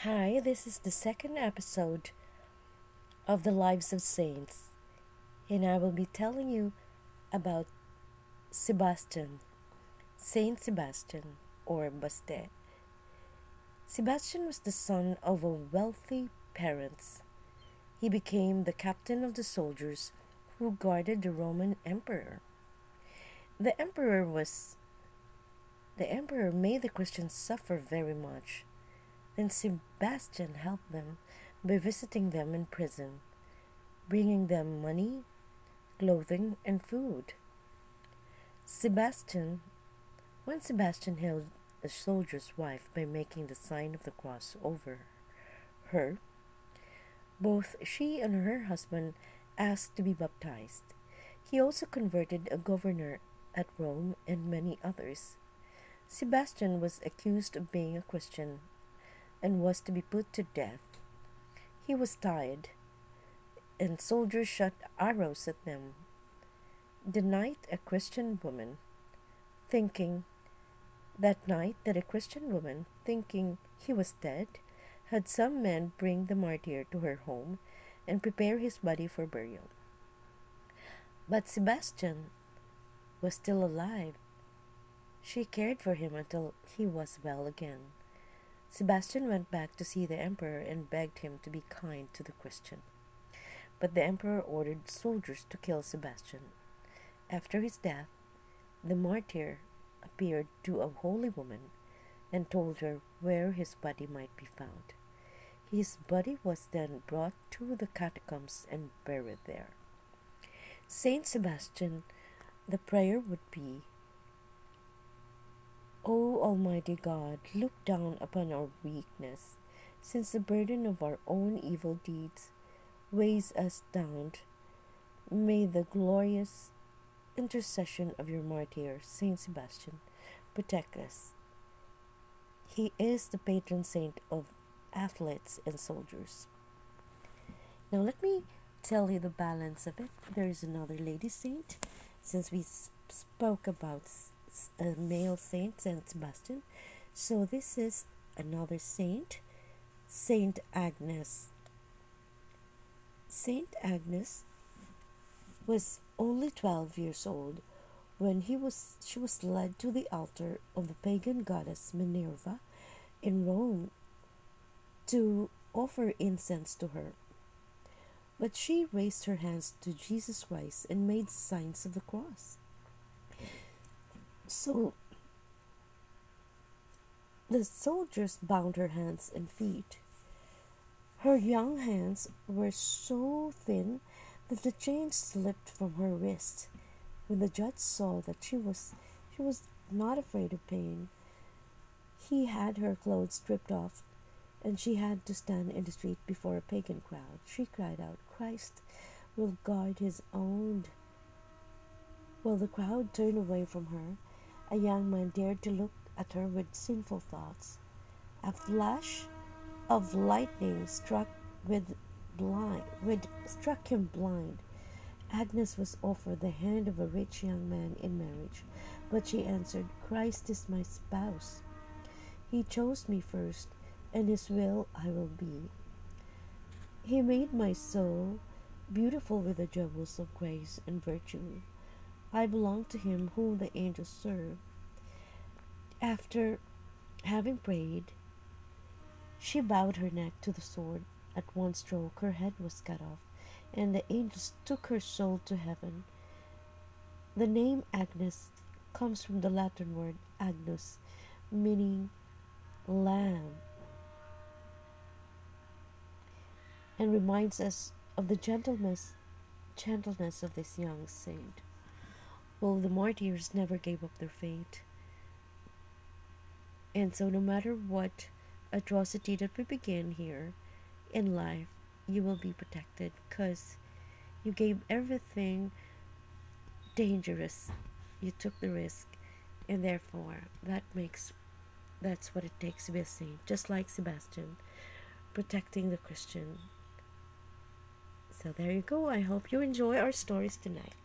Hi, this is the second episode of the Lives of Saints, and I will be telling you about Sebastian, Saint Sebastian, or Baste. Sebastian was the son of a wealthy parents. He became the captain of the soldiers who guarded the Roman emperor. The emperor was the emperor made the Christians suffer very much. Then Sebastian helped them by visiting them in prison, bringing them money, clothing, and food. Sebastian, when Sebastian held a soldier's wife by making the sign of the cross over her, both she and her husband asked to be baptized. He also converted a governor at Rome and many others. Sebastian was accused of being a Christian and was to be put to death. He was tied, and soldiers shot arrows at them. The night a Christian woman, thinking that a Christian woman, thinking he was dead, had some men bring the martyr to her home and prepare his body for burial. But Sebastian was still alive. She cared for him until he was well again. Sebastian went back to see the emperor and begged him to be kind to the Christian. But the emperor ordered soldiers to kill Sebastian. After his death, the martyr appeared to a holy woman and told her where his body might be found. His body was then brought to the catacombs and buried there. Saint Sebastian, the prayer would be, O Almighty God, look down upon our weakness, since the burden of our own evil deeds weighs us down. May the glorious intercession of your martyr, Saint Sebastian, protect us. He is the patron saint of athletes and soldiers. Now let me tell you the balance of it. There is another lady saint, since we spoke about a male saint, Saint Sebastian. So this is another saint, Saint Agnes. Saint Agnes was only 12 years old when she was led to the altar of the pagan goddess Minerva in Rome to offer incense to her. But she raised her hands to Jesus Christ and made signs of the cross. So the soldiers bound her hands and feet. Her young hands were so thin that the chains slipped from her wrists. When the judge saw that she was not afraid of pain, he had her clothes stripped off, and she had to stand in the street before a pagan crowd. She cried out, Christ will guard his own. While the crowd turned away from her, a young man dared to look at her with sinful thoughts. A flash of lightning struck him blind. Agnes was offered the hand of a rich young man in marriage, but she answered, Christ is my spouse. He chose me first, and his will I will be. He made my soul beautiful with the jewels of grace and virtue. I belong to him whom the angels serve. After having prayed, she bowed her neck to the sword. At one stroke her head was cut off, and the angels took her soul to heaven. The name Agnes comes from the Latin word agnus, meaning lamb, and reminds us of the gentleness of this young saint. Well, the martyrs never gave up their faith. And so no matter what atrocity that we begin here in life, you will be protected because you gave everything dangerous. You took the risk, and therefore that's what it takes to be a saint, just like Sebastian, protecting the Christian. So there you go. I hope you enjoy our stories tonight.